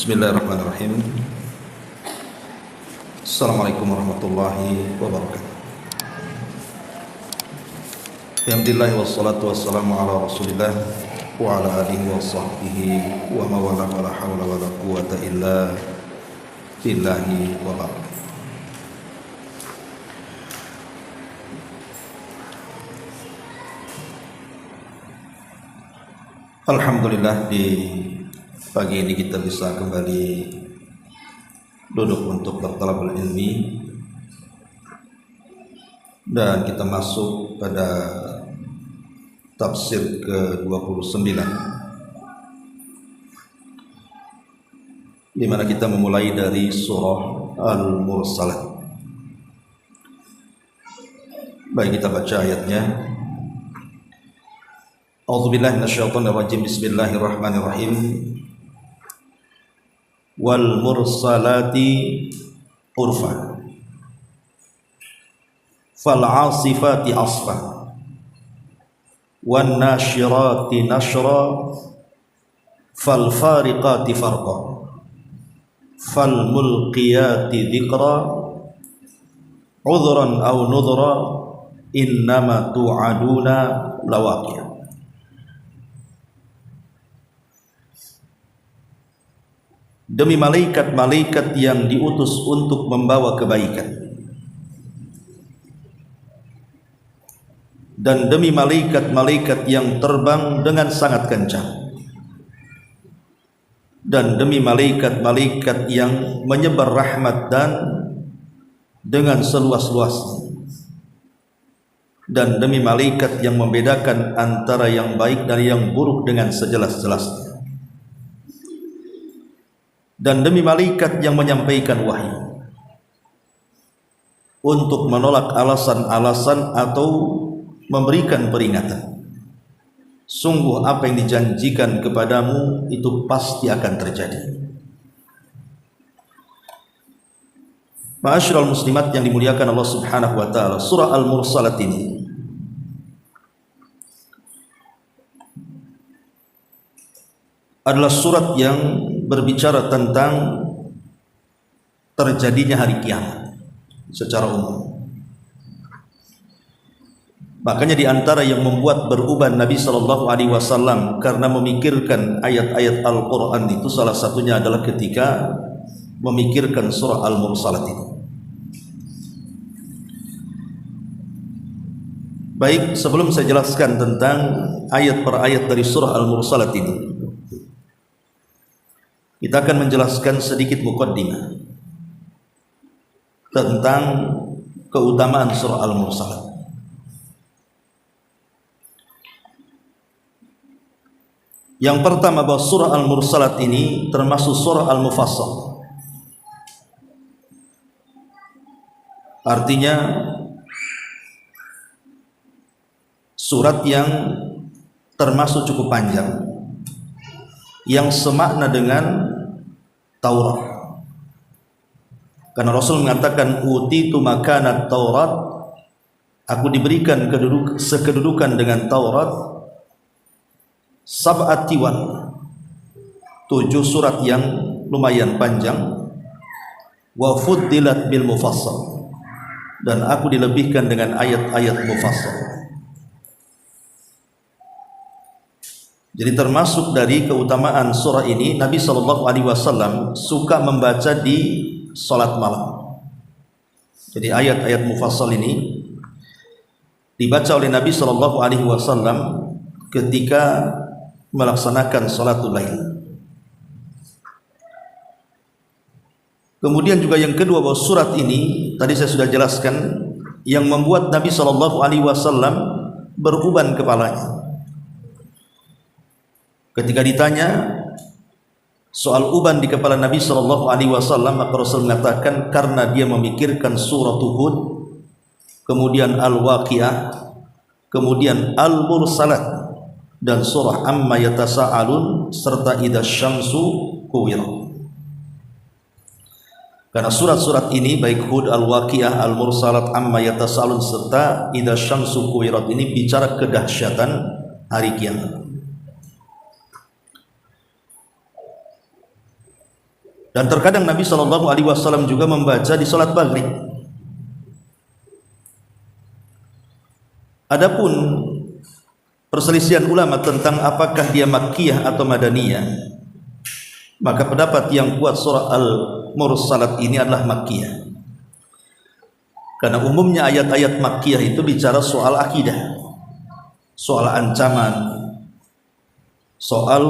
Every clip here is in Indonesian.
Bismillahirrahmanirrahim. Assalamualaikum warahmatullahi wabarakatuh. Alhamdulillah wassalatu wassalamu ala Rasulillah wa ala alihi wa sahbihi wa mawala wa la hawla wa la quwwata illa billahi wa barakatuh. Alhamdulillah, di pagi ini kita bisa kembali duduk untuk bertalabul ilmi, dan kita masuk pada tafsir ke-29, di mana kita memulai dari surah Al-Mursalat. Baik, kita baca ayatnya. A'udzubillahi minasyaitonir rajim. Bismillahirrahmanirrahim. Wal mursalati urfa fal 'asifati 'asfa wan nasyirati nashra fal fariqati farqa fal mulqiyati dzikra udhran aw nudhra innama tu'aduna lawaqi'. Demi malaikat-malaikat yang diutus untuk membawa kebaikan, dan demi malaikat-malaikat yang terbang dengan sangat kencang, dan demi malaikat-malaikat yang menyebar rahmat dan dengan seluas-luasnya, dan demi malaikat yang membedakan antara yang baik dan yang buruk dengan sejelas-jelasnya, dan demi malaikat yang menyampaikan wahyu untuk menolak alasan-alasan atau memberikan peringatan. Sungguh apa yang dijanjikan kepadamu itu pasti akan terjadi. Ma'asyiral muslimat yang dimuliakan Allah Subhanahu wa taala, surah Al-Mursalat ini adalah surat yang berbicara tentang terjadinya hari kiamat secara umum. Makanya di antara yang membuat beruban Nabi sallallahu alaihi wasallam karena memikirkan ayat-ayat Al-Qur'an itu, salah satunya adalah ketika memikirkan surah Al-Mursalat ini. Baik, sebelum saya jelaskan tentang ayat per ayat dari surah Al-Mursalat ini, kita akan menjelaskan sedikit muqaddimah tentang keutamaan surah Al-Mursalat. Yang pertama, bahwa surah Al-Mursalat ini termasuk surah Al-Mufassal. Artinya surat yang termasuk cukup panjang, yang semakna dengan Taurat. Karena Rasul mengatakan, utitu makanat Taurat, aku diberikan sekedudukan dengan Taurat, sab'at tiwan, 7 surat yang lumayan panjang, wa fuddilat bil mufassal, dan aku dilebihkan dengan ayat-ayat mufassal. Jadi termasuk dari keutamaan surah ini, Nabi sallallahu alaihi wasallam suka membaca di salat malam. Jadi ayat-ayat mufassal ini dibaca oleh Nabi sallallahu alaihi wasallam ketika melaksanakan salatul lail. Kemudian juga yang kedua, bahwa surat ini tadi saya sudah jelaskan yang membuat Nabi sallallahu alaihi wasallam beruban kepalanya. Ketika ditanya soal uban di kepala Nabi sallallahu alaihi wasallam, maka Rasul mengatakan karena dia memikirkan surah Hud, kemudian Al-Waqiah, kemudian Al-Mursalat, dan surah Amma Yatasa'alun, serta Idza Syamsu Kuwirat. Karena surat-surat ini, baik Hud, Al-Waqiah, Al-Mursalat, Amma Yatasa'alun, serta Idza Syamsu Kuwirat, ini bicara kedahsyatan hari kiamat. Dan terkadang Nabi SAW juga membaca di salat maghrib. Adapun perselisihan ulama tentang apakah dia makkiyah atau madaniyah, maka pendapat yang kuat surah Al-Mursalat ini adalah makkiyah. Karena umumnya ayat-ayat makkiyah itu bicara soal akidah, soal ancaman, soal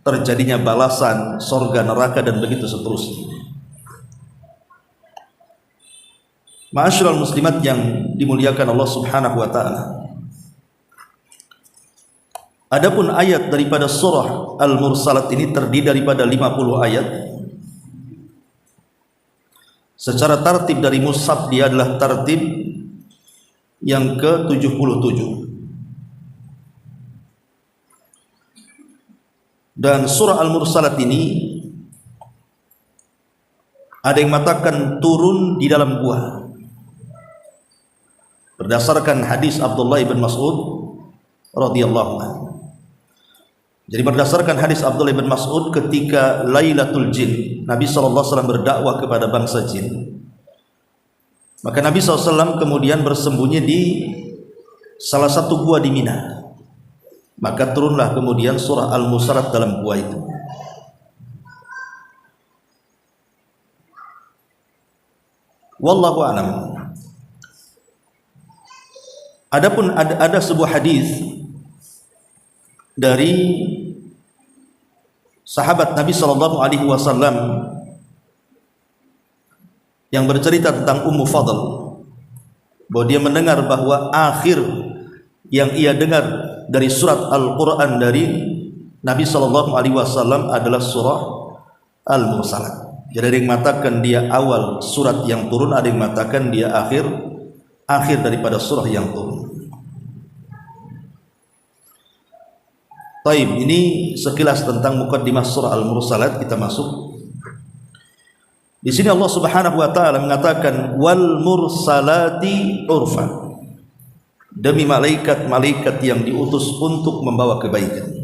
terjadinya balasan, surga, neraka, dan begitu seterusnya. Ma'asyiral muslimat yang dimuliakan Allah Subhanahu wa taala. Adapun ayat daripada surah Al-Mursalat ini terdiri daripada 50 ayat. Secara tartib dari mushaf dia adalah tartib yang ke-77. Dan surah Al-Mursalat ini ada yang mengatakan turun di dalam gua. Berdasarkan hadis Abdullah bin Mas'ud radhiyallahu anhu. Jadi berdasarkan hadis Abdullah bin Mas'ud ketika Lailatul Jin, Nabi SAW berdakwah kepada bangsa jin. Maka Nabi SAW kemudian bersembunyi di salah satu gua di Mina. Maka turunlah kemudian surah Al-Mursalat dalam gua itu. Wallahu a'lam. Adapun ada sebuah hadis dari sahabat Nabi Sallallahu Alaihi Wasallam yang bercerita tentang Ummu Fadl, bahwa dia mendengar bahwa akhir yang ia dengar dari surat Al-Quran dari Nabi Sallallahu Alaihi Wasallam adalah surah Al-Mursalat. Jadi ada yang mengatakan dia awal surat yang turun, ada yang mengatakan dia akhir daripada surah yang turun. Taib, ini sekilas tentang mukaddimah surah Al-Mursalat. Kita masuk. Di sini Allah Subhanahu wa taala mengatakan wal mursalati urfa. Demi malaikat-malaikat yang diutus untuk membawa kebaikan.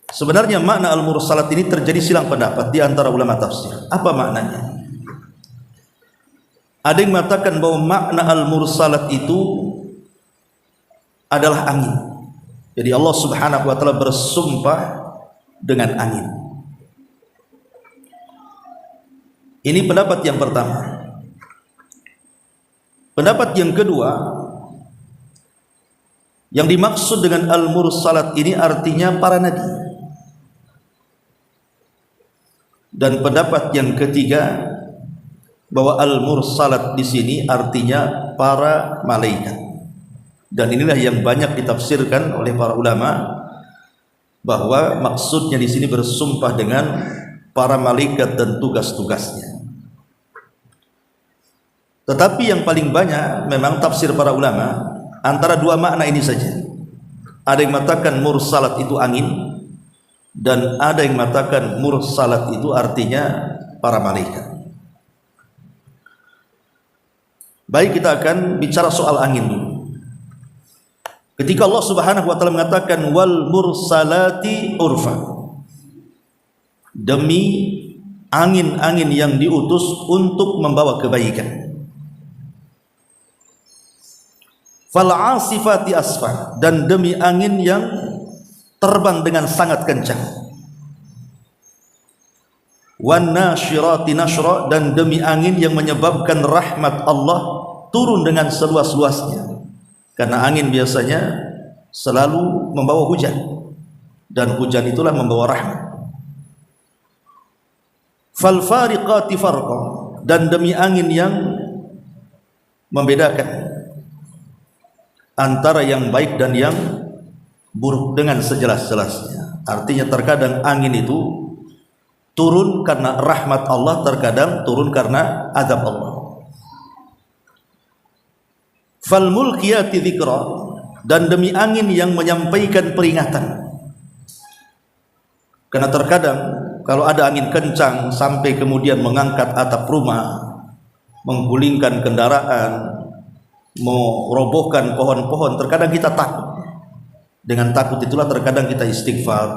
Sebenarnya makna Al-Mursalat ini terjadi silang pendapat di antara ulama tafsir. Apa maknanya? Ada yang mengatakan bahwa makna Al-Mursalat itu adalah angin. Jadi Allah Subhanahu wa taala bersumpah dengan angin. Ini pendapat yang pertama. Pendapat yang kedua, yang dimaksud dengan Al-Mursalat ini artinya para nabi. Dan pendapat yang ketiga, bahwa Al-Mursalat di sini artinya para malaikat. Dan inilah yang banyak ditafsirkan oleh para ulama, bahwa maksudnya di sini bersumpah dengan para malaikat dan tugas-tugasnya. Tetapi yang paling banyak memang tafsir para ulama antara dua makna ini saja. Ada yang mengatakan mursalat itu angin, dan ada yang mengatakan mursalat itu artinya para malaikat. Baik, kita akan bicara soal angin dulu. Ketika Allah Subhanahu wa taala mengatakan wal mursalati urfa, demi angin-angin yang diutus untuk membawa kebaikan. Fal asifati asfa, dan demi angin yang terbang dengan sangat kencang. Wan nasyirati nashra, dan demi angin yang menyebabkan rahmat Allah turun dengan seluas-luasnya. Karena angin biasanya selalu membawa hujan, dan hujan itulah membawa rahmat. Fal fariqati farqa, dan demi angin yang membedakan antara yang baik dan yang buruk dengan sejelas-jelasnya. Artinya terkadang angin itu turun karena rahmat Allah, terkadang turun karena azab Allah. Fal mulkiyati dzikra, dan demi angin yang menyampaikan peringatan. Karena terkadang kalau ada angin kencang sampai kemudian mengangkat atap rumah, menggulingkan kendaraan, merobohkan pohon-pohon, terkadang kita takut. Dengan takut itulah terkadang kita istighfar,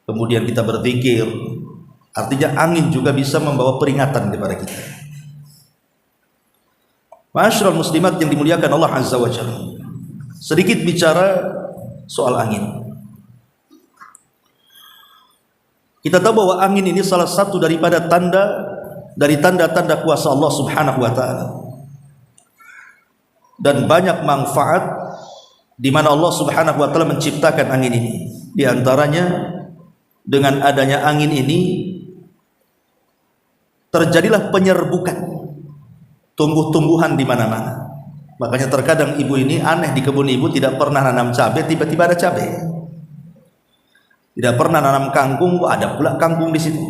kemudian kita berzikir, Artinya angin juga bisa membawa peringatan kepada kita. Ma'asyiral muslimat yang dimuliakan Allah Azza wa Jalla. Sedikit bicara soal angin. Kita tahu bahwa angin ini salah satu daripada tanda-tanda kuasa Allah Subhanahu wa taala. Dan banyak manfaat di mana Allah Subhanahu wa taala menciptakan angin ini. Di antaranya dengan adanya angin ini terjadilah penyerbukan tumbuh-tumbuhan di mana-mana. Makanya terkadang ibu ini aneh, di kebun ibu tidak pernah nanam cabai, tiba-tiba ada cabai. Tidak pernah nanam kangkung, ada pula kangkung di situ.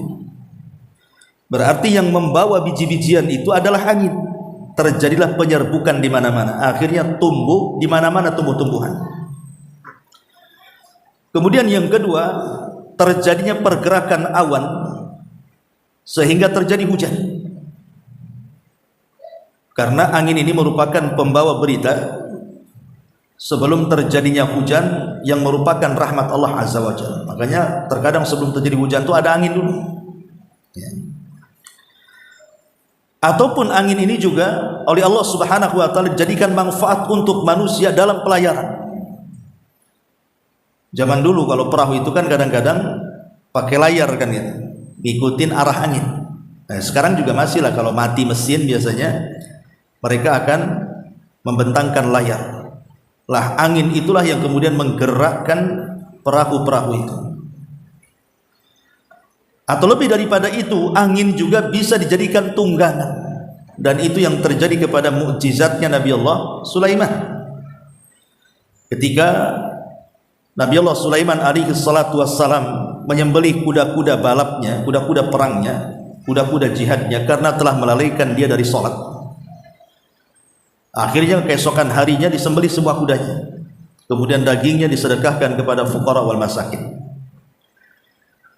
Berarti yang membawa biji-bijian itu adalah angin. Terjadilah penyerbukan di mana-mana. Akhirnya tumbuh di mana-mana tumbuh-tumbuhan. Kemudian yang kedua, terjadinya pergerakan awan sehingga terjadi hujan. Karena angin ini merupakan pembawa berita sebelum terjadinya hujan yang merupakan rahmat Allah Azza wa Jalla. Makanya terkadang sebelum terjadi hujan itu ada angin dulu. Ya. Ataupun angin ini juga oleh Allah Subhanahu wa taala dijadikan manfaat untuk manusia dalam pelayaran. Zaman dulu kalau perahu itu kan kadang-kadang pakai layar kan gitu, ngikutin arah angin. Nah, sekarang juga masih lah, kalau mati mesin biasanya mereka akan membentangkan layar. Lah angin itulah yang kemudian menggerakkan perahu-perahu itu. Atau lebih daripada itu, angin juga bisa dijadikan tunggangan. Dan itu yang terjadi kepada mukjizatnya Nabi Allah Sulaiman. Ketika Nabi Allah Sulaiman alaihi salatu wassalam menyembelih kuda-kuda balapnya, kuda-kuda perangnya, kuda-kuda jihadnya, karena telah melalaikan dia dari sholat. Akhirnya keesokan harinya disembelih sebuah kudanya, kemudian dagingnya disedekahkan kepada fuqara wal masakin.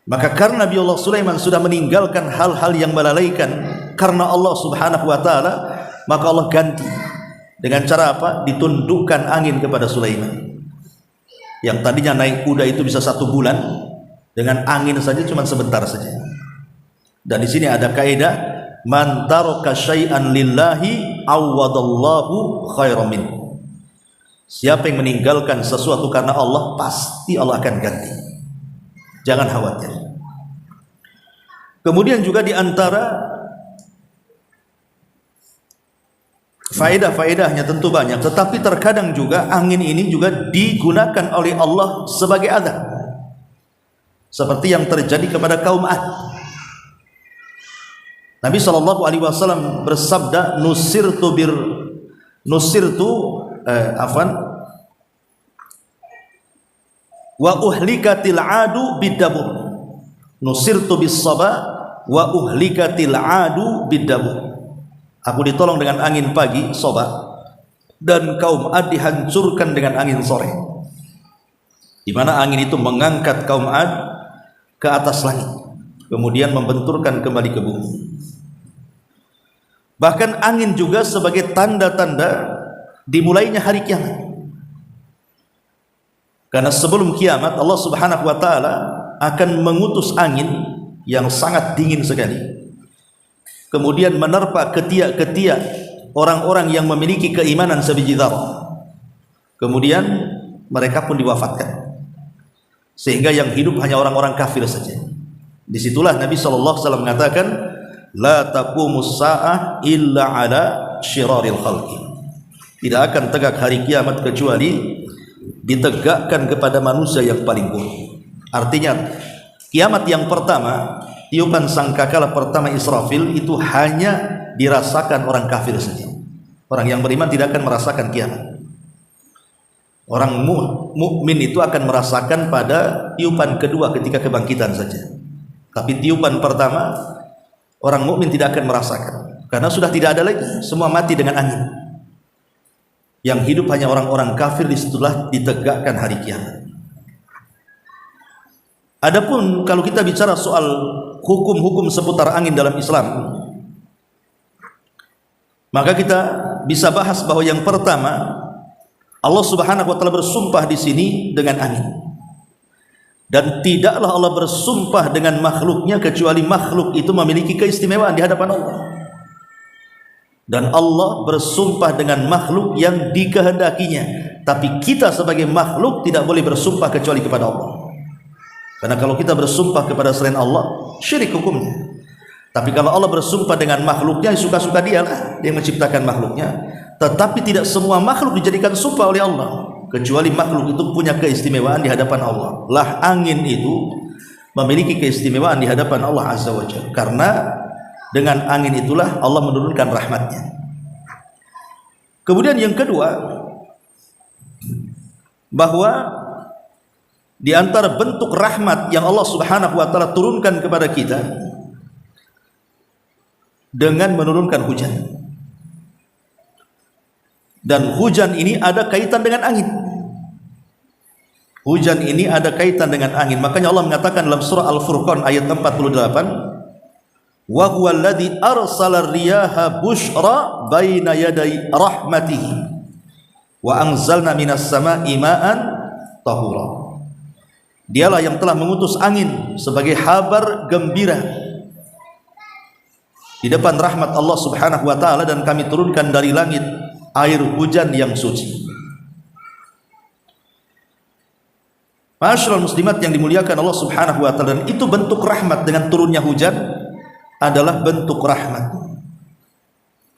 Maka karena Nabi Allah Sulaiman sudah meninggalkan hal-hal yang melalaikan karena Allah Subhanahu wa taala, maka Allah ganti dengan cara apa? Ditundukkan angin kepada Sulaiman. Yang tadinya naik kuda itu bisa 1 bulan, dengan angin saja cuma sebentar saja. Dan di sini ada kaidah, man taraka syai'an lillahi awadallahu khairan minhu. Siapa yang meninggalkan sesuatu karena Allah, pasti Allah akan ganti. Jangan khawatir. Kemudian juga di antara faedah-faedahnya tentu banyak, tetapi terkadang juga angin ini juga digunakan oleh Allah sebagai azab. Seperti yang terjadi kepada kaum Ad. Nabi SAW bersabda, wa uhlikatil adu bidabur. Nusirtu bis saba wa uhlikatil adu bidabur. Aku ditolong dengan angin pagi, soba, dan kaum Ad dihancurkan dengan angin sore. Di mana angin itu mengangkat kaum Ad ke atas langit, kemudian membenturkan kembali ke bumi. Bahkan angin juga sebagai tanda-tanda dimulainya hari kiamat. Karena sebelum kiamat Allah Subhanahu wa taala akan mengutus angin yang sangat dingin sekali, kemudian menerpa ketiak-ketiak orang-orang yang memiliki keimanan sebiji dzarrah. Kemudian mereka pun diwafatkan, sehingga yang hidup hanya orang-orang kafir saja. Disitulah Nabi SAW mengatakan, la taqumus sa'ah illa ala syiraril khalqi. Tidak akan tegak hari kiamat kecuali ditegakkan kepada manusia yang paling buruk. Artinya kiamat yang pertama, tiupan sangkakala pertama Israfil itu hanya dirasakan orang kafir saja. Orang yang beriman tidak akan merasakan kiamat. Orang mukmin itu akan merasakan pada tiupan kedua ketika kebangkitan saja. Tapi tiupan pertama orang mukmin tidak akan merasakan, karena sudah tidak ada lagi, semua mati dengan angin. Yang hidup hanya orang-orang kafir. Disitulah ditegakkan hari kiamat. Adapun kalau kita bicara soal hukum-hukum seputar angin dalam Islam, maka kita bisa bahas bahwa yang pertama, Allah Subhanahu wa taala bersumpah di sini dengan angin. Dan tidaklah Allah bersumpah dengan makhluknya kecuali makhluk itu memiliki keistimewaan di hadapan Allah. Dan Allah bersumpah dengan makhluk yang dikehendakinya. Tapi kita sebagai makhluk tidak boleh bersumpah kecuali kepada Allah. Karena kalau kita bersumpah kepada selain Allah, syirik hukumnya. Tapi kalau Allah bersumpah dengan makhluknya, suka-suka dialah, dia menciptakan makhluknya. Tetapi tidak semua makhluk dijadikan sumpah oleh Allah, kecuali makhluk itu punya keistimewaan di hadapan Allah. Lah angin itu memiliki keistimewaan di hadapan Allah Azza wa Jalla, karena dengan angin itulah Allah menurunkan rahmatnya. Kemudian yang kedua, bahwa di antara bentuk rahmat yang Allah Subhanahu wa taala turunkan kepada kita dengan menurunkan hujan. Dan hujan ini ada kaitan dengan angin. Hujan ini ada kaitan dengan angin. Makanya Allah mengatakan dalam surah Al-Furqan ayat 48, wa huwa alladhi arsala riyaha bushra baina yaday rahmatihi wa anzalna minas sama'i ma'an tahura. Dialah yang telah mengutus angin sebagai kabar gembira di depan rahmat Allah Subhanahu wa taala, dan kami turunkan dari langit air hujan yang suci. Ma'asyiral muslimat yang dimuliakan Allah Subhanahu wa taala, dan itu bentuk rahmat. Dengan turunnya hujan adalah bentuk rahmat.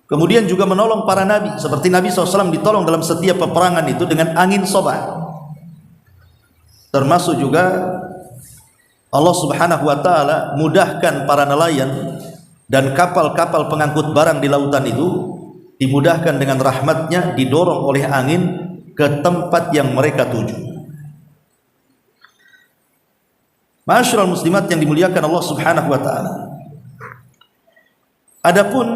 Kemudian juga menolong para nabi, seperti Nabi SAW ditolong dalam setiap peperangan itu dengan angin soba. Termasuk juga Allah Subhanahu wa taala mudahkan para nelayan dan kapal-kapal pengangkut barang di lautan itu, dimudahkan dengan rahmatnya, didorong oleh angin ke tempat yang mereka tuju. Ma'asyiral muslimat yang dimuliakan Allah Subhanahu wa taala, adapun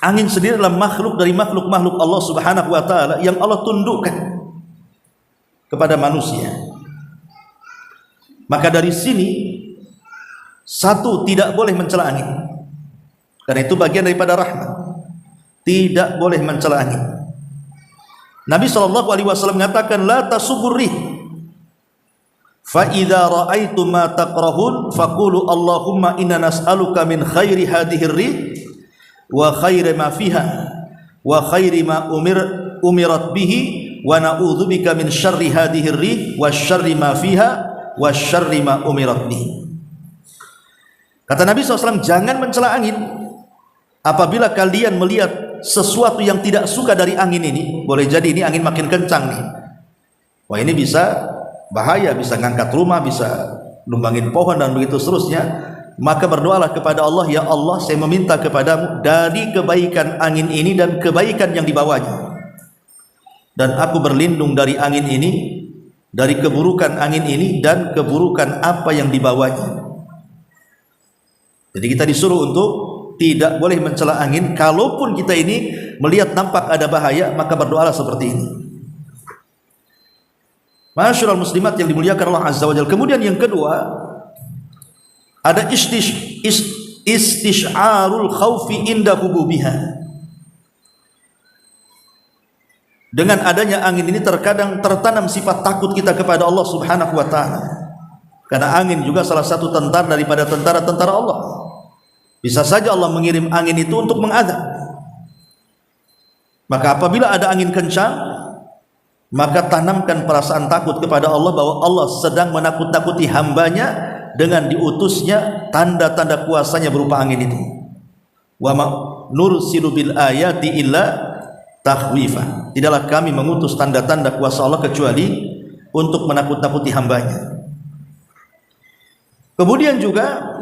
angin sendiri adalah makhluk dari makhluk-makhluk Allah Subhanahu wa taala yang Allah tundukkan kepada manusia. Maka dari sini, satu, tidak boleh mencela angin, karena itu bagian daripada rahmat. Tidak boleh mencela angin. Nabi SAW mengatakan, la tasubur rih, fa idza ra'aitum ma taqrahun faqulu Allahumma inna nas'aluka min khairi hadhihi rih wa khairi ma fiha wa khairi ma umirat bihi wa na'udzubika min syarri hadhihi rih wa syarri ma fiha wa syarri ma umirat bihi. Kata Nabi SAW, jangan mencela angin. Apabila kalian melihat sesuatu yang tidak suka dari angin ini, boleh jadi ini angin makin kencang nih, wah ini bisa bahaya, bisa ngangkat rumah, bisa numbangin pohon dan begitu seterusnya, maka berdoalah kepada Allah, ya Allah, saya meminta kepadamu dari kebaikan angin ini dan kebaikan yang dibawanya, dan aku berlindung dari angin ini, dari keburukan angin ini dan keburukan apa yang dibawanya. Jadi kita disuruh untuk tidak boleh mencela angin. Kalaupun kita ini melihat nampak ada bahaya, maka berdoalah seperti ini. Ma'asyiral muslimat yang dimuliakan Allah Azza wa Jalla. Kemudian yang kedua, ada istisyarul khaufi inda hububiha. Dengan adanya angin ini terkadang tertanam sifat takut kita kepada Allah Subhanahu wa taala. Karena angin juga salah satu tentara daripada tentara-tentara Allah. Bisa saja Allah mengirim angin itu untuk mengadab. Maka apabila ada angin kencang, maka tanamkan perasaan takut kepada Allah bahwa Allah sedang menakut-nakuti hambanya dengan diutusnya tanda-tanda kuasanya berupa angin itu. Wa ma nursilu bil ayati illa takhwifa. Tidaklah kami mengutus tanda-tanda kuasa Allah kecuali untuk menakut-nakuti hambanya. Kemudian juga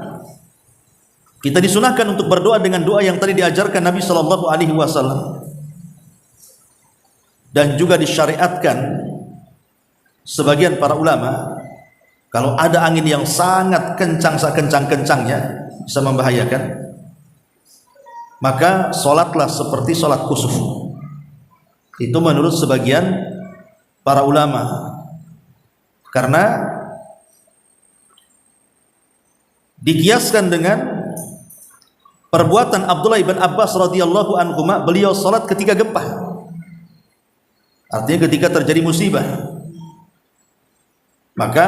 kita disunahkan untuk berdoa dengan doa yang tadi diajarkan Nabi Shallallahu Alaihi Wasallam, dan juga disyariatkan sebagian para ulama, kalau ada angin yang sangat kencang, sekencang-kencangnya bisa membahayakan, maka sholatlah seperti sholat kusuf. Itu menurut sebagian para ulama, karena dikiaskan dengan perbuatan Abdullah bin Abbas radhiyallahu anhuma, beliau salat ketika gempa. Artinya ketika terjadi musibah. Maka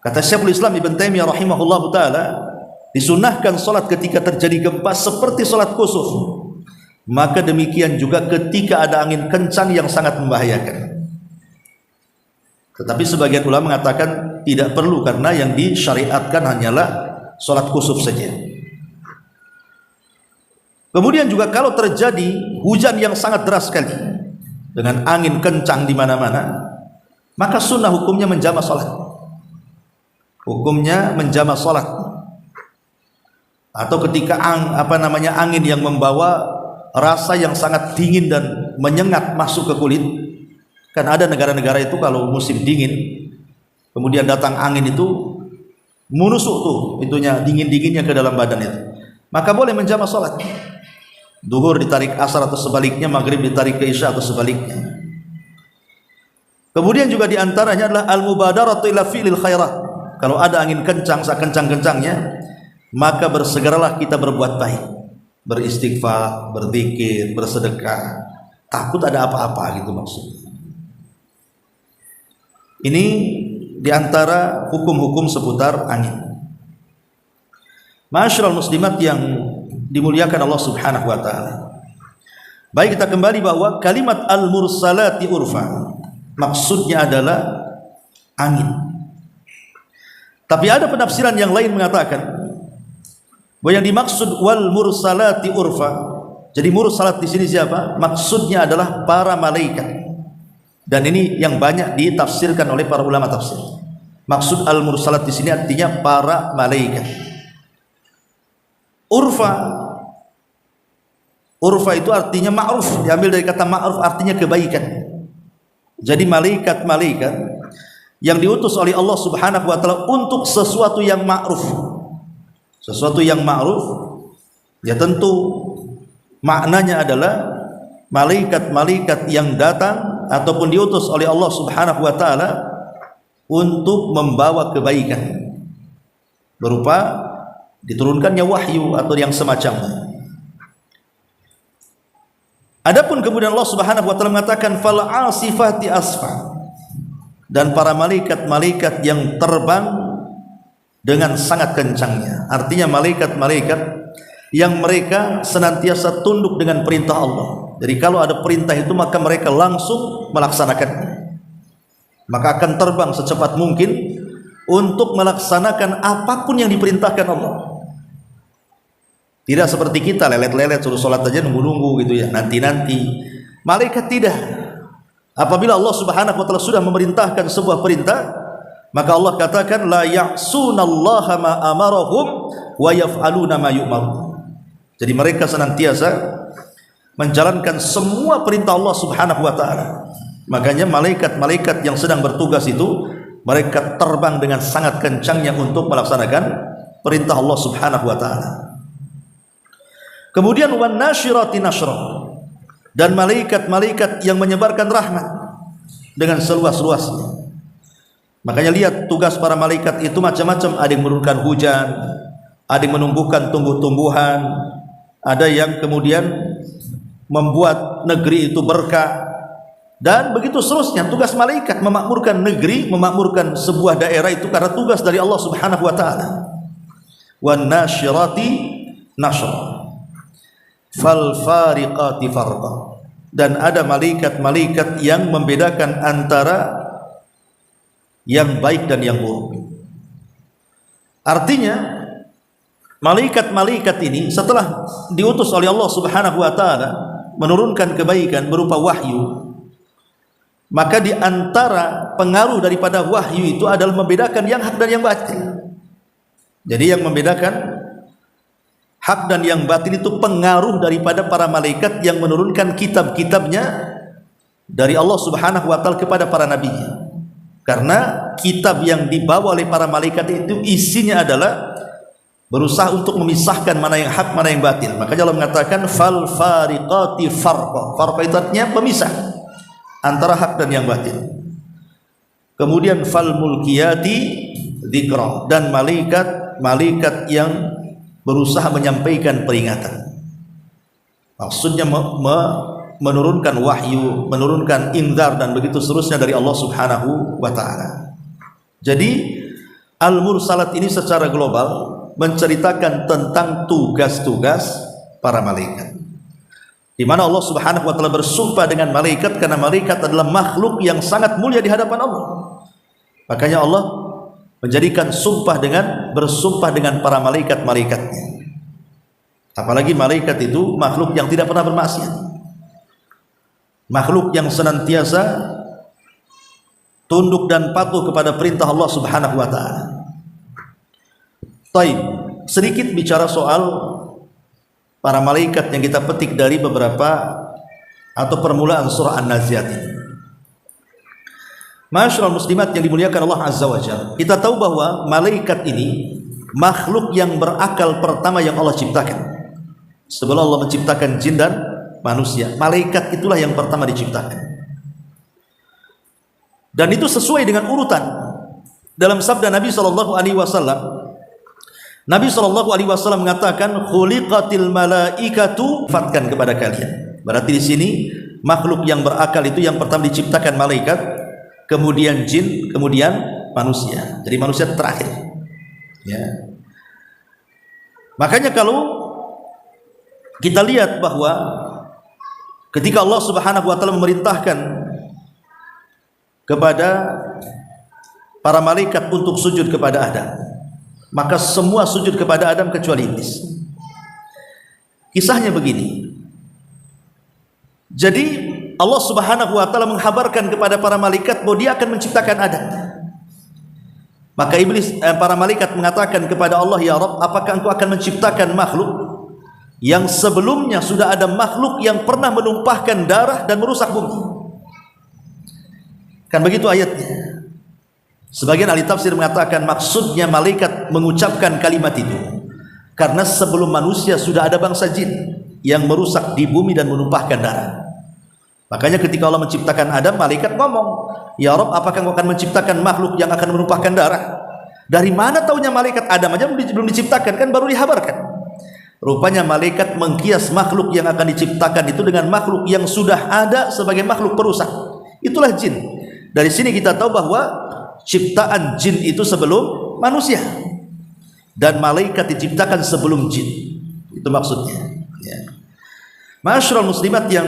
kata Syekhul Islam Ibn Taimiyah rahimahullah taala, disunahkan salat ketika terjadi gempa seperti salat kusuf. Maka demikian juga ketika ada angin kencang yang sangat membahayakan. Tetapi sebagian ulama mengatakan tidak perlu, karena yang disyariatkan hanyalah salat kusuf saja. Kemudian juga kalau terjadi hujan yang sangat deras sekali dengan angin kencang di mana-mana, maka sunnah hukumnya menjamak salat. Hukumnya menjamak salat. Atau ketika angin yang membawa rasa yang sangat dingin dan menyengat masuk ke kulit. Kan ada negara-negara itu kalau musim dingin kemudian datang angin itu menusuk tuh itunya, dingin-dinginnya ke dalam badan itu. Maka boleh menjamak salat. Duhur ditarik asar atau sebaliknya, maghrib ditarik ke isya atau sebaliknya. Kemudian juga diantaranya adalah al-mubadaratu ila fi'lil khairat. Kalau ada angin kencang, sekencang-kencangnya, maka bersegeralah kita berbuat baik, beristighfar, berzikir, bersedekah. Takut ada apa-apa gitu maksudnya. Ini diantara hukum-hukum seputar angin. Ma'asyiral muslimat yang dimuliakan Allah Subhanahu wa taala. Baik, kita kembali bahwa kalimat al-mursalati urfa maksudnya adalah angin. Tapi ada penafsiran yang lain mengatakan bahwa yang dimaksud wal mursalati urfa, jadi mursalat di sini siapa? Maksudnya adalah para malaikat. Dan ini yang banyak ditafsirkan oleh para ulama tafsir. Maksud al mursalat di sini artinya para malaikat. Urfa itu artinya ma'ruf, diambil dari kata ma'ruf artinya kebaikan. Jadi malaikat-malaikat yang diutus oleh Allah Subhanahu wa taala untuk sesuatu yang ma'ruf. Sesuatu yang ma'ruf ya tentu maknanya adalah malaikat-malaikat yang datang ataupun diutus oleh Allah Subhanahu wa taala untuk membawa kebaikan. Berupa diturunkannya wahyu atau yang semacamnya. Adapun kemudian Allah Subhanahu wa taala mengatakan fal asifati asfa, dan para malaikat-malaikat yang terbang dengan sangat kencangnya. Artinya malaikat-malaikat yang mereka senantiasa tunduk dengan perintah Allah. Jadi kalau ada perintah itu maka mereka langsung melaksanakannya. Maka akan terbang secepat mungkin untuk melaksanakan apapun yang diperintahkan Allah. Tidak seperti kita lelet-lelet suruh sholat aja nunggu-nunggu gitu ya, nanti-nanti. Malaikat tidak. Apabila Allah Subhanahu wa taala sudah memerintahkan sebuah perintah, maka Allah katakan la ya'sunallaha ma amarahum wa yaf'aluna ma yu'marun. Jadi mereka senantiasa menjalankan semua perintah Allah Subhanahu wa taala. Makanya malaikat-malaikat yang sedang bertugas itu mereka terbang dengan sangat kencangnya untuk melaksanakan perintah Allah Subhanahu wa taala. Kemudian wan nasyirati nashra, dan malaikat-malaikat yang menyebarkan rahmat dengan seluas-luasnya. Makanya lihat tugas para malaikat itu macam-macam, ada yang menurunkan hujan, ada yang menumbuhkan tumbuh-tumbuhan, ada yang kemudian membuat negeri itu berkah, dan begitu seterusnya. Tugas malaikat memakmurkan negeri, memakmurkan sebuah daerah itu karena tugas dari Allah Subhanahu wa taala. Wan nasyirati nashra fal fariqati farqa, dan ada malaikat-malaikat yang membedakan antara yang baik dan yang buruk. Artinya malaikat-malaikat ini setelah diutus oleh Allah Subhanahu wa taala menurunkan kebaikan berupa wahyu, maka di antara pengaruh daripada wahyu itu adalah membedakan yang hak dan yang batil. Jadi yang membedakan hak dan yang batil itu pengaruh daripada para malaikat yang menurunkan kitab-kitabnya dari Allah Subhanahu wa taala kepada para nabinya. Karena kitab yang dibawa oleh para malaikat itu isinya adalah berusaha untuk memisahkan mana yang hak, mana yang batil. Makanya Allah mengatakan fal fariqati farqa. Farqa itu artinya pemisah antara hak dan yang batil. Kemudian fal mulkiyati dzikra, dan malaikat yang berusaha menyampaikan peringatan. Maksudnya menurunkan wahyu, menurunkan inzar dan begitu seterusnya dari Allah Subhanahu wa taala. Jadi Al-Mursalat ini secara global menceritakan tentang tugas-tugas para malaikat, di mana Allah Subhanahu wa taala bersumpah dengan malaikat karena malaikat adalah makhluk yang sangat mulia di hadapan Allah. Makanya Allah menjadikan bersumpah dengan para malaikat-malaikatnya. Apalagi malaikat itu makhluk yang tidak pernah bermaksiat, makhluk yang senantiasa tunduk dan patuh kepada perintah Allah Subhanahu wa taala. Baik, sedikit bicara soal para malaikat yang kita petik dari beberapa atau permulaan surah An-Nazi'at ini. Ma'asyiral muslimat yang dimuliakan Allah Azza wa Jalla, kita tahu bahwa malaikat ini makhluk yang berakal pertama yang Allah ciptakan. Sebelum Allah menciptakan jin dan manusia, malaikat itulah yang pertama diciptakan. Dan itu sesuai dengan urutan. Dalam sabda Nabi sallallahu alaihi wasallam, Nabi sallallahu alaihi wasallam mengatakan, "Khuliqatil malaikatu", fatkan kepada kalian. Berarti di sini makhluk yang berakal itu yang pertama diciptakan malaikat, kemudian jin, kemudian manusia. Jadi manusia terakhir. Ya. Makanya kalau kita lihat bahwa ketika Allah Subhanahu wa taala memerintahkan kepada para malaikat untuk sujud kepada Adam, maka semua sujud kepada Adam kecuali iblis. Kisahnya begini. Jadi Allah Subhanahu wa taala menghabarkan kepada para malaikat bahwa Dia akan menciptakan Adam. Maka para malaikat mengatakan kepada Allah, "Ya Rabb, apakah Engkau akan menciptakan makhluk yang sebelumnya sudah ada makhluk yang pernah menumpahkan darah dan merusak bumi?" Kan begitu ayatnya. Sebagian ahli tafsir mengatakan maksudnya malaikat mengucapkan kalimat itu karena sebelum manusia sudah ada bangsa jin yang merusak di bumi dan menumpahkan darah. Makanya ketika Allah menciptakan Adam, malaikat ngomong, "Ya Rabb, apakah Engkau akan menciptakan makhluk yang akan menumpahkan darah?" Dari mana taunya malaikat? Adam aja belum diciptakan, kan baru dihabarkan. Rupanya malaikat mengkias makhluk yang akan diciptakan itu dengan makhluk yang sudah ada sebagai makhluk perusak. Itulah jin. Dari sini kita tahu bahwa ciptaan jin itu sebelum manusia, dan malaikat diciptakan sebelum jin. Itu maksudnya. Ya. Ma'asyiral muslimat yang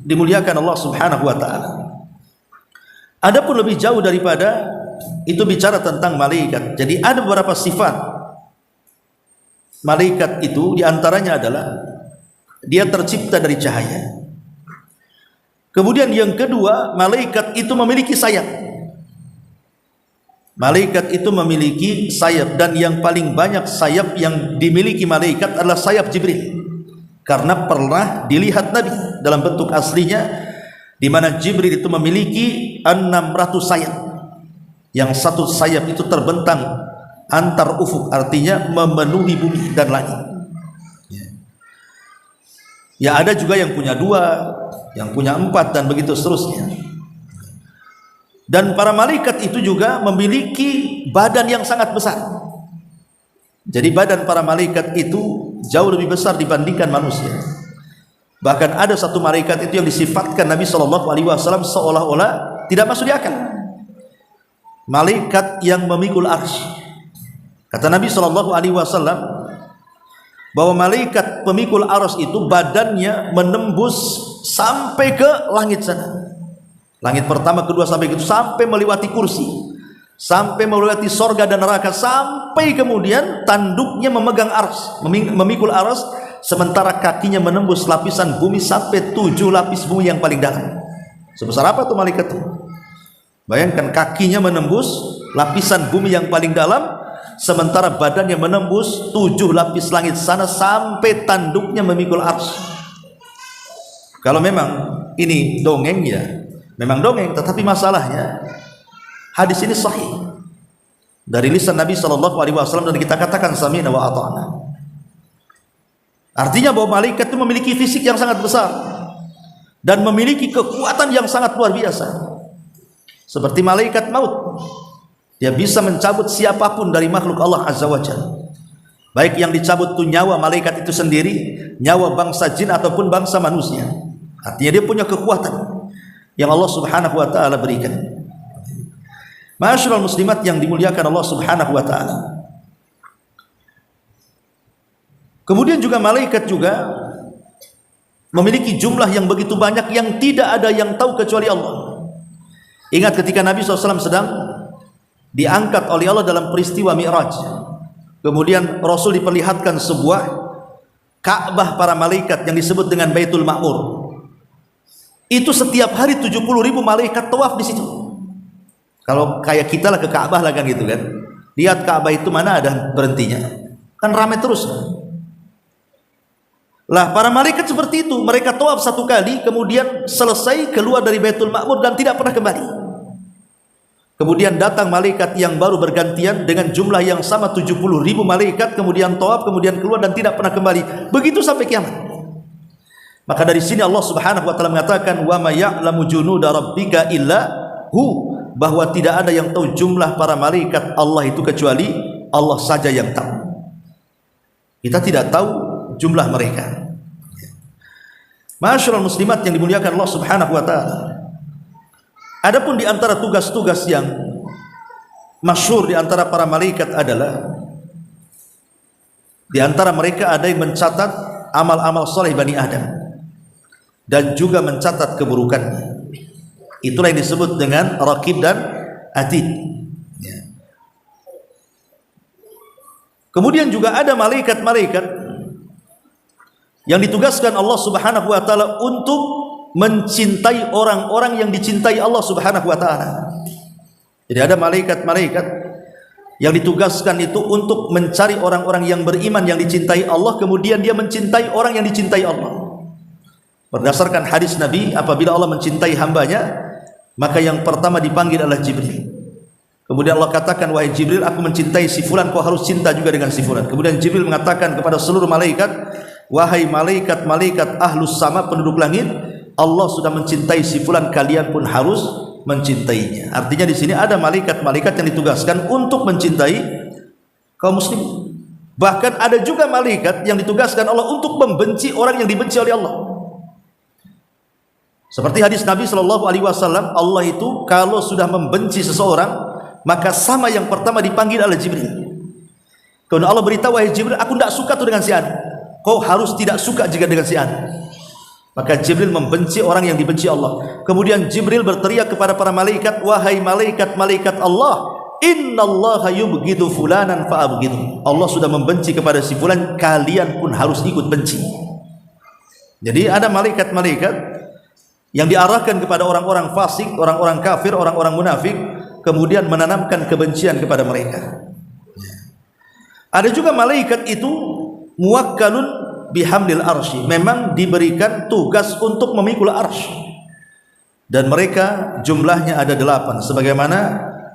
dimuliakan Allah Subhanahu wa taala. Adapun lebih jauh daripada itu bicara tentang malaikat. Jadi ada beberapa sifat malaikat itu, diantaranya adalah dia tercipta dari cahaya. Kemudian yang kedua, malaikat itu memiliki sayap. Malaikat itu memiliki sayap, dan yang paling banyak sayap yang dimiliki malaikat adalah sayap Jibril. Karena pernah dilihat Nabi dalam bentuk aslinya, di mana Jibril itu memiliki 600 sayap. Yang satu sayap itu terbentang antar ufuk, artinya memenuhi bumi dan langit. Ya, ada juga yang punya 2, yang punya 4, dan begitu seterusnya. Dan para malaikat itu juga memiliki badan yang sangat besar. Jadi badan para malaikat itu jauh lebih besar dibandingkan manusia. Bahkan ada satu malaikat itu yang disifatkan Nabi sallallahu alaihi wasallam seolah-olah tidak masuk di akal. Malaikat yang memikul arsy. Kata Nabi sallallahu alaihi wasallam bahwa malaikat pemikul arsy itu badannya menembus sampai ke langit sana. Langit pertama, kedua, sampai gitu, sampai melewati kursi, sampai melewati sorga dan neraka, sampai kemudian tanduknya memegang arsy, memikul arsy, sementara kakinya menembus lapisan bumi sampai 7 lapis bumi yang paling dalam. Sebesar apa tuh malaikat itu? Bayangkan, kakinya menembus lapisan bumi yang paling dalam, sementara badannya menembus 7 lapis langit sana sampai tanduknya memikul arsy. Kalau memang ini dongeng, ya memang dongeng, tetapi masalahnya hadis ini sahih dari lisan Nabi sallallahu alaihi wasallam, dan kita katakan sami'na wa ata'na. Artinya bahwa malaikat itu memiliki fisik yang sangat besar dan memiliki kekuatan yang sangat luar biasa. Seperti malaikat maut, dia bisa mencabut siapapun dari makhluk Allah Azza wa Jalla. Baik yang dicabut itu nyawa malaikat itu sendiri, nyawa bangsa jin ataupun bangsa manusia. Artinya dia punya kekuatan yang Allah Subhanahu wa taala berikan. Ma'asyiral muslimat yang dimuliakan Allah Subhanahu wa taala. Kemudian juga malaikat juga memiliki jumlah yang begitu banyak yang tidak ada yang tahu kecuali Allah. Ingat ketika Nabi SAW sedang diangkat oleh Allah dalam peristiwa Mi'raj. Kemudian Rasul diperlihatkan sebuah Ka'bah para malaikat yang disebut dengan Baitul Ma'mur. Itu setiap hari 70.000 malaikat tawaf di situ. Kalau kayak kita lah ke Ka'bah lah kan gitu kan. Lihat Ka'bah itu mana ada berhentinya. Kan ramai terus. Lah para malaikat seperti itu, mereka tawaf satu kali, kemudian selesai keluar dari Baitul Ma'mur dan tidak pernah kembali. Kemudian datang malaikat yang baru bergantian dengan jumlah yang sama 70.000 malaikat, kemudian tawaf, kemudian keluar dan tidak pernah kembali. Begitu sampai kiamat. Maka dari sini Allah Subhanahu wa taala mengatakan wa may ya'lamu junuda rabbika illa hu, bahwa tidak ada yang tahu jumlah para malaikat Allah itu kecuali Allah saja yang tahu. Kita tidak tahu jumlah mereka. Ma'asyiral muslimat yang dimuliakan Allah Subhanahu wa taala. Adapun di antara tugas-tugas yang masyhur di antara para malaikat adalah di antara mereka ada yang mencatat amal-amal soleh Bani Adam dan juga mencatat keburukannya. Itulah yang disebut dengan Raqib dan Atid. Kemudian juga ada malaikat-malaikat yang ditugaskan Allah Subhanahu wa taala untuk mencintai orang-orang yang dicintai Allah Subhanahu wa taala. Jadi ada malaikat-malaikat yang ditugaskan itu untuk mencari orang-orang yang beriman yang dicintai Allah, kemudian dia mencintai orang yang dicintai Allah. Berdasarkan hadis Nabi, apabila Allah mencintai hambanya, maka yang pertama dipanggil adalah Jibril. Kemudian Allah katakan, wahai Jibril, aku mencintai si fulan, kau harus cinta juga dengan si fulan. Kemudian Jibril mengatakan kepada seluruh malaikat, wahai malaikat-malaikat ahlus sama, penduduk langit, Allah sudah mencintai si fulan, kalian pun harus mencintainya. Artinya di sini ada malaikat-malaikat yang ditugaskan untuk mencintai kaum muslim. Bahkan ada juga malaikat yang ditugaskan Allah untuk membenci orang yang dibenci oleh Allah. Seperti hadis Nabi Shallallahu Alaihi Wasallam, Allah itu kalau sudah membenci seseorang, maka sama yang pertama dipanggil adalah Jibril. Kemudian Allah beritahu, wahai Jibril, aku tidak suka tuh dengan si Anu. Kau harus tidak suka jika dengan si Anu. Maka Jibril membenci orang yang dibenci Allah. Kemudian Jibril berteriak kepada para malaikat, wahai malaikat-malaikat Allah, innallaha yubghidu fulanan fa'abghidu. Allah sudah membenci kepada si fulan, kalian pun harus ikut benci. Jadi ada malaikat-malaikat yang diarahkan kepada orang-orang fasik, orang-orang kafir, orang-orang munafik, kemudian menanamkan kebencian kepada mereka. Ada juga malaikat itu muwakkalun bihamdil arsy, memang diberikan tugas untuk memikul arsy, dan mereka jumlahnya ada 8, sebagaimana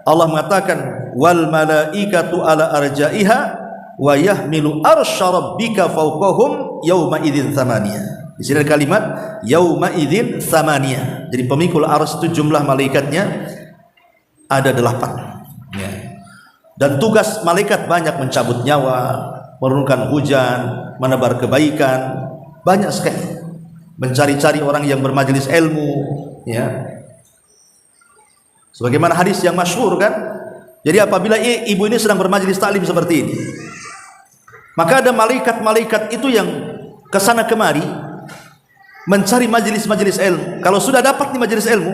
Allah mengatakan wal malaikatu ala arjaiha wa yahmilu arsy rabbika fawqahum yauma idzin tsamaniyah. Di sini ada kalimat yauma idzin tsamaniyah. Jadi pemikul arsy itu jumlah malaikatnya ada 8. Ya. Dan tugas malaikat banyak, mencabut nyawa, menurunkan hujan, menebar kebaikan, banyak sekali. Mencari-cari orang yang bermajelis ilmu, ya. Sebagaimana hadis yang masyhur kan. Jadi apabila ibu ini sedang bermajelis taklim seperti ini, maka ada malaikat-malaikat itu yang kesana kemari mencari majelis-majelis ilmu. Kalau sudah dapat di majelis ilmu,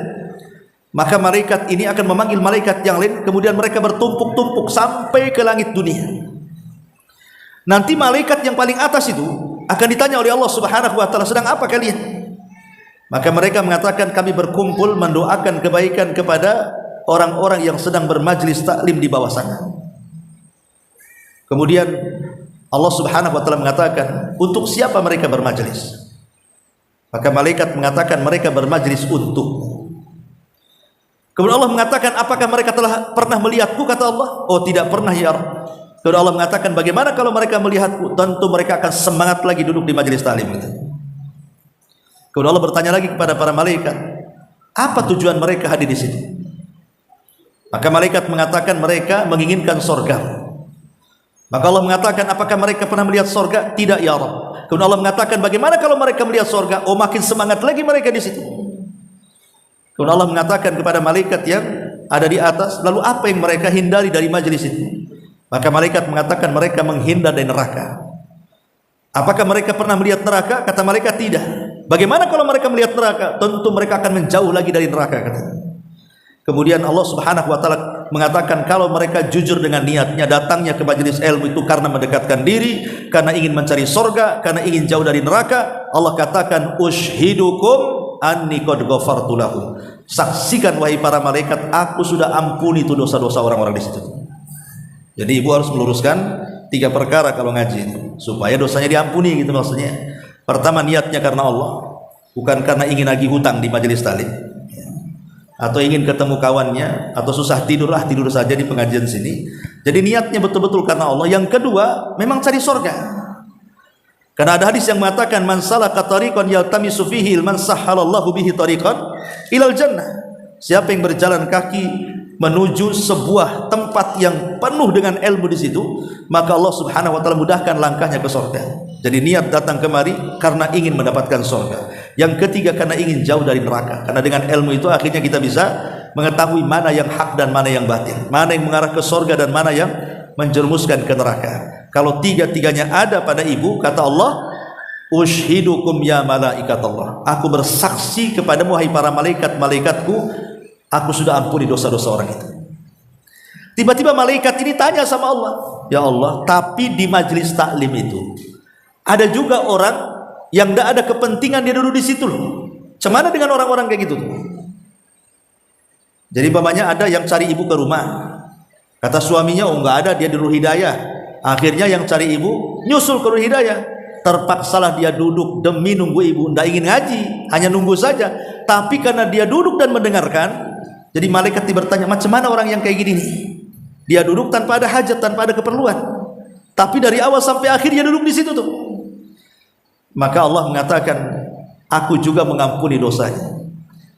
maka malaikat ini akan memanggil malaikat yang lain, kemudian mereka bertumpuk-tumpuk sampai ke langit dunia. Nanti malaikat yang paling atas itu akan ditanya oleh Allah Subhanahu wa taala, sedang apa kalian? Maka mereka mengatakan, kami berkumpul mendoakan kebaikan kepada orang-orang yang sedang bermajlis taklim di bawah sana. Kemudian Allah Subhanahu wa taala mengatakan, untuk siapa mereka bermajlis? Maka malaikat mengatakan, mereka bermajlis untukmu. Kemudian Allah mengatakan, apakah mereka telah pernah melihatku? Kata Allah, oh tidak pernah ya Rabb. Kemudian Allah mengatakan, bagaimana kalau mereka melihatku? Tentu mereka akan semangat lagi duduk di majelis taklim itu. Kemudian Allah bertanya lagi kepada para malaikat, apa tujuan mereka hadir di sini? Maka malaikat mengatakan, mereka menginginkan surga. Maka Allah mengatakan, apakah mereka pernah melihat surga? Tidak ya Rabb. Kemudian Allah mengatakan, bagaimana kalau mereka melihat surga? Oh makin semangat lagi mereka di situ. Kemudian Allah mengatakan kepada malaikat yang ada di atas, lalu apa yang mereka hindari dari majelis itu? Maka malaikat mengatakan mereka menghindar dari neraka. Apakah mereka pernah melihat neraka? Kata malaikat tidak. Bagaimana kalau mereka melihat neraka? Tentu mereka akan menjauh lagi dari neraka, katanya. Kemudian Allah Subhanahu wa taala mengatakan kalau mereka jujur dengan niatnya datangnya ke majelis ilmu itu karena mendekatkan diri, karena ingin mencari surga, karena ingin jauh dari neraka, Allah katakan ushidukum anni qad ghafartu lahum. Saksikan wahai para malaikat, aku sudah ampuni itu dosa-dosa orang-orang di situ. Jadi ibu harus meluruskan 3 perkara kalau ngaji supaya dosanya diampuni, gitu maksudnya. Pertama, niatnya karena Allah, bukan karena ingin nagih hutang di majelis taklim, atau ingin ketemu kawannya, atau susah tidur saja di pengajian sini. Jadi niatnya betul-betul karena Allah. Yang kedua, memang cari surga. Karena ada hadis yang mengatakan man salaka tariqan yaltamisu fihi ilman sahhalallahu bihi tariqan ilal jannah. Siapa yang berjalan kaki menuju sebuah tempat yang penuh dengan ilmu di situ, maka Allah Subhanahu wa taala mudahkan langkahnya ke surga. Jadi niat datang kemari karena ingin mendapatkan surga. Yang ketiga, karena ingin jauh dari neraka. Karena dengan ilmu itu akhirnya kita bisa mengetahui mana yang hak dan mana yang batil, mana yang mengarah ke surga dan mana yang menjerumuskan ke neraka. Kalau tiga-tiganya ada pada ibu, kata Allah, ushidukum ya malaikat Allah, aku bersaksi kepadamu hai para malaikat-malaikatku, aku sudah ampuni dosa-dosa orang itu. Tiba-tiba malaikat ini tanya sama Allah, ya Allah, tapi di majelis taklim itu ada juga orang yang tidak ada kepentingan dia duduk di situ loh. Cemana dengan orang-orang kayak gitu tuh? Jadi umpamanya ada yang cari ibu ke rumah, kata suaminya, oh enggak ada, dia di Nurul Hidayah. Akhirnya yang cari ibu nyusul ke Nurul Hidayah. Terpaksalah dia duduk demi nunggu ibu, tidak ingin ngaji, hanya nunggu saja. Tapi karena dia duduk dan mendengarkan, jadi malaikat bertanya, macam mana orang yang kayak gini nih? Dia duduk tanpa ada hajat, tanpa ada keperluan, tapi dari awal sampai akhir dia duduk di situ tuh. Maka Allah mengatakan, aku juga mengampuni dosanya,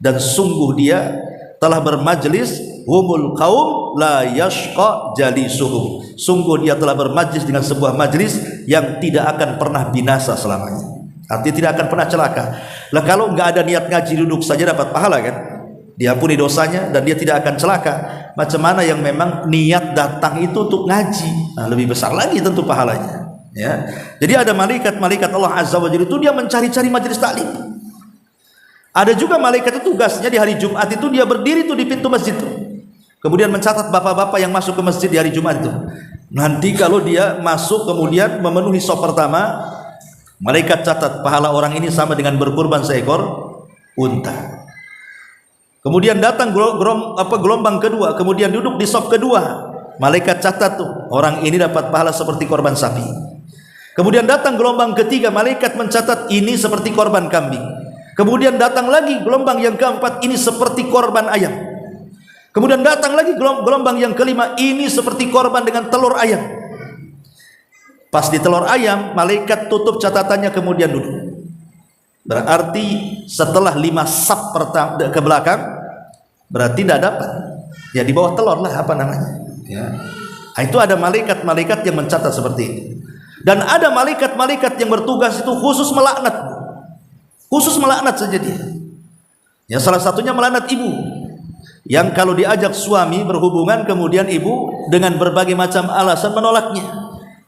dan sungguh dia telah bermajlis humul qaum la yashqa jalisuhum. Sungguh dia telah bermajlis dengan sebuah majlis yang tidak akan pernah binasa selamanya. Artinya tidak akan pernah celaka. Lah kalau enggak ada niat ngaji, duduk saja dapat pahala kan? Diampuni dosanya dan dia tidak akan celaka. Macam mana yang memang niat datang itu untuk ngaji? Nah, lebih besar lagi tentu pahalanya. Ya. Jadi ada malaikat-malaikat Allah Azza wa Jalla itu dia mencari-cari majelis taklim. Ada juga malaikat itu tugasnya di hari Jumat itu dia berdiri tuh di pintu masjid tuh. Kemudian mencatat bapak-bapak yang masuk ke masjid di hari Jumat itu. Nanti kalau dia masuk kemudian memenuhi sop pertama, malaikat catat pahala orang ini sama dengan berkurban seekor unta. Kemudian datang gelombang kedua, kemudian duduk di sop kedua, malaikat catat tuh orang ini dapat pahala seperti korban sapi. Kemudian datang gelombang ketiga, malaikat mencatat ini seperti korban kambing. Kemudian datang lagi gelombang yang keempat, ini seperti korban ayam. Kemudian datang lagi gelombang yang kelima, ini seperti korban dengan telur ayam. Pas di telur ayam, malaikat tutup catatannya kemudian duduk. Berarti setelah 5 sap ke belakang, berarti tidak dapat. Ya di bawah telur lah apa namanya. Ya. Nah, itu ada malaikat-malaikat yang mencatat seperti itu. Dan ada malaikat-malaikat yang bertugas itu khusus melaknat. Khusus melaknat saja dia. Ya salah satunya melaknat ibu. Yang kalau diajak suami berhubungan kemudian ibu dengan berbagai macam alasan menolaknya,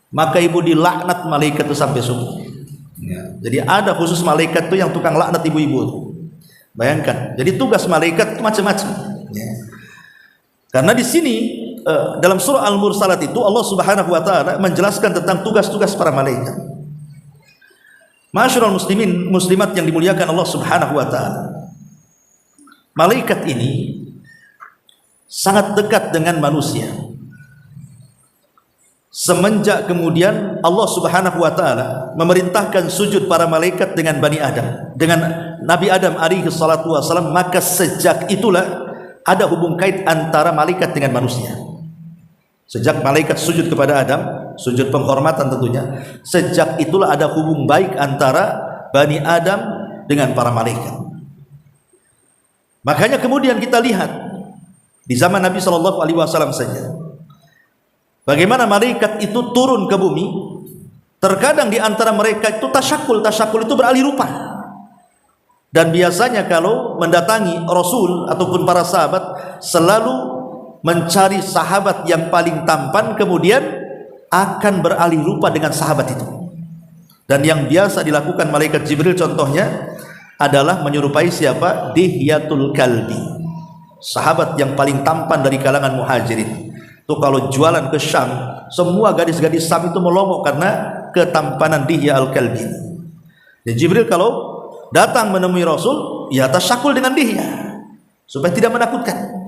maka ibu dilaknat malaikat itu sampai subuh. Ya. Jadi ada khusus malaikat itu yang tukang laknat ibu-ibu. Bayangkan. Jadi tugas malaikat itu macam-macam. Ya. Karena di sini dalam surah Al-Mursalat itu Allah Subhanahu wa taala menjelaskan tentang tugas-tugas para malaikat. Masyarul muslimin muslimat yang dimuliakan Allah Subhanahu wa taala. Malaikat ini sangat dekat dengan manusia. Semenjak kemudian Allah Subhanahu wa taala memerintahkan sujud para malaikat dengan Bani Adam, dengan Nabi Adam alaihi salatu wasallam, maka sejak itulah ada hubung kait antara malaikat dengan manusia. Sejak malaikat sujud kepada Adam, sujud penghormatan tentunya, sejak itulah ada hubung baik antara Bani Adam dengan para malaikat. Makanya kemudian kita lihat di zaman Nabi SAW saja, bagaimana malaikat itu turun ke bumi. Terkadang di antara mereka itu tasyakul itu beralih rupa. Dan biasanya kalau mendatangi Rasul ataupun para sahabat, selalu mencari sahabat yang paling tampan, kemudian akan beralih rupa dengan sahabat itu. Dan yang biasa dilakukan malaikat Jibril contohnya adalah menyerupai siapa? Dihyatul Kalbi, sahabat yang paling tampan dari kalangan muhajirin. Tuh kalau jualan ke Syam, semua gadis-gadis Syam itu melongo karena ketampanan Dihya al-Kalbi. Dan Jibril kalau datang menemui Rasul, ya tasyakul dengan Dihya supaya tidak menakutkan.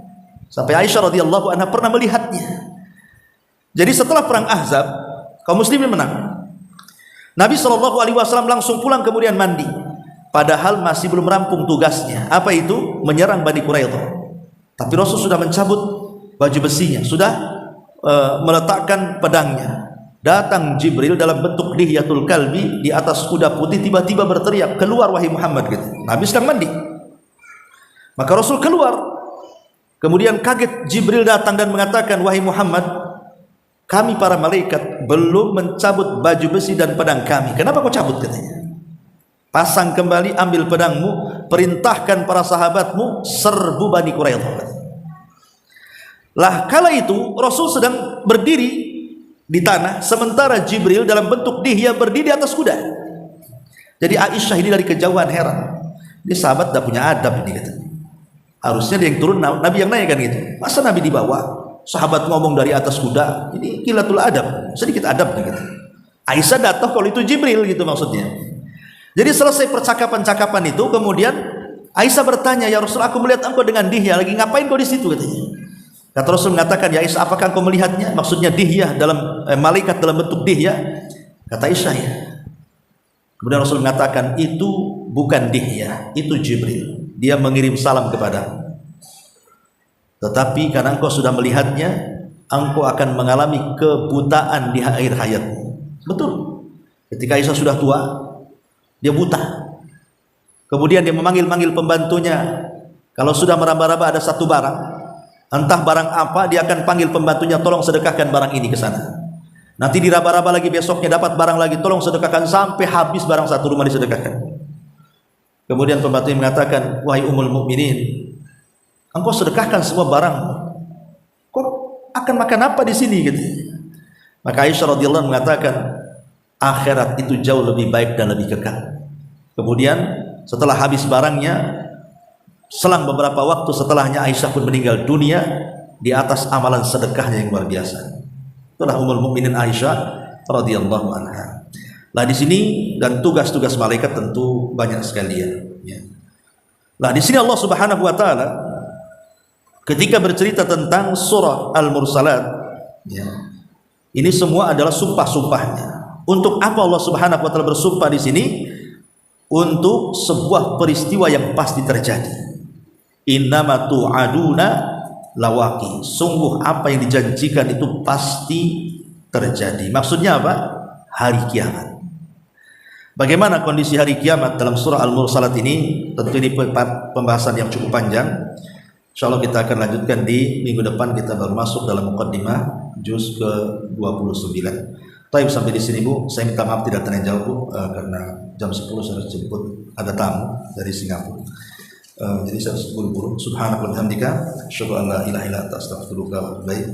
Sampai Aisyah radhiyallahu anha pernah melihatnya. Jadi setelah perang Ahzab, kaum muslimin menang. Nabi SAW langsung pulang kemudian mandi, padahal masih belum rampung tugasnya. Apa itu? Menyerang Bani Quraidah. Tapi Rasul sudah mencabut baju besinya, sudah meletakkan pedangnya. Datang Jibril dalam bentuk Dihyatul Kalbi di atas kuda putih, tiba-tiba berteriak, "Keluar wahai Muhammad," gitu. Nabi sedang mandi. Maka Rasul keluar. Kemudian kaget Jibril datang dan mengatakan, "Wahai Muhammad, kami para malaikat belum mencabut baju besi dan pedang kami. Kenapa kau cabut?" katanya. "Pasang kembali, ambil pedangmu, perintahkan para sahabatmu serbu Bani Quraidah." Lah kala itu Rasul sedang berdiri di tanah, sementara Jibril dalam bentuk Dihya berdiri di atas kuda. Jadi Aisyah ini dari kejauhan heran, ini sahabat tidak punya adab ini, kata. Harusnya dia yang turun, Nabi yang naik kan gitu. Masa Nabi di bawah, sahabat ngomong dari atas kuda? Ini qillatul adab, sedikit adab gitu. Aisyah datang kalau itu Jibril gitu maksudnya. Jadi selesai percakapan-cakapan itu, kemudian Aisyah bertanya, "Ya Rasul, aku melihat engkau dengan Dihya, lagi ngapain kau di situ?" katanya. Kata Rasul mengatakan, "Ya Aisyah, apakah engkau melihatnya?" Maksudnya Dihya dalam malaikat dalam bentuk Dihya. Kata Aisyah, "Ya." Kemudian Rasul mengatakan, "Itu bukan Dihya, itu Jibril. Dia mengirim salam kepadamu. Tetapi karena engkau sudah melihatnya, engkau akan mengalami kebutaan di akhir hayatmu." Betul. Ketika Aisyah sudah tua, dia buta. Kemudian dia memanggil-manggil pembantunya. Kalau sudah meraba-raba ada satu barang, entah barang apa, dia akan panggil pembantunya, "Tolong sedekahkan barang ini ke sana." Nanti diraba-raba lagi, besoknya dapat barang lagi, "Tolong sedekahkan," sampai habis barang satu rumah disedekahkan. Kemudian pembantunya mengatakan, "Wahai Ummul Mukminin, engkau sedekahkan semua barang, kok akan makan apa di sini?" gitu. Maka Aisyah radhiyallahu mengatakan, akhirat itu jauh lebih baik dan lebih kekal. Kemudian setelah habis barangnya, selang beberapa waktu setelahnya Aisyah pun meninggal dunia di atas amalan sedekahnya yang luar biasa. Itulah Ummul Mukminin Aisyah radhiyallahu anha. Lah di sini dan tugas-tugas malaikat tentu banyak sekali ya. Lah di sini Allah Subhanahu wa taala ketika bercerita tentang surah Al-Mursalat, ya, ini semua adalah sumpah-sumpahnya. Untuk apa Allah Subhanahu wa taala bersumpah di sini? Untuk sebuah peristiwa yang pasti terjadi. Innama tu'aduna lawaqi. Sungguh apa yang dijanjikan itu pasti terjadi. Maksudnya apa? Hari kiamat. Bagaimana kondisi hari kiamat dalam surah Al-Mursalat ini? Tentu ini pembahasan yang cukup panjang. Insyaallah kita akan lanjutkan di minggu depan. Kita baru masuk dalam muqaddimah juz ke-29. Baik, sampai di sini Bu. Saya minta maaf tidak terjawab Bu, karena jam 10 saya harus jemput ada tamu dari Singapura. Jadi saya harus buru-buru. Subhanakallahumma wa bihamdika, asyhadu an la ilaha illa anta, astaghfiruka wa atubu ilaik.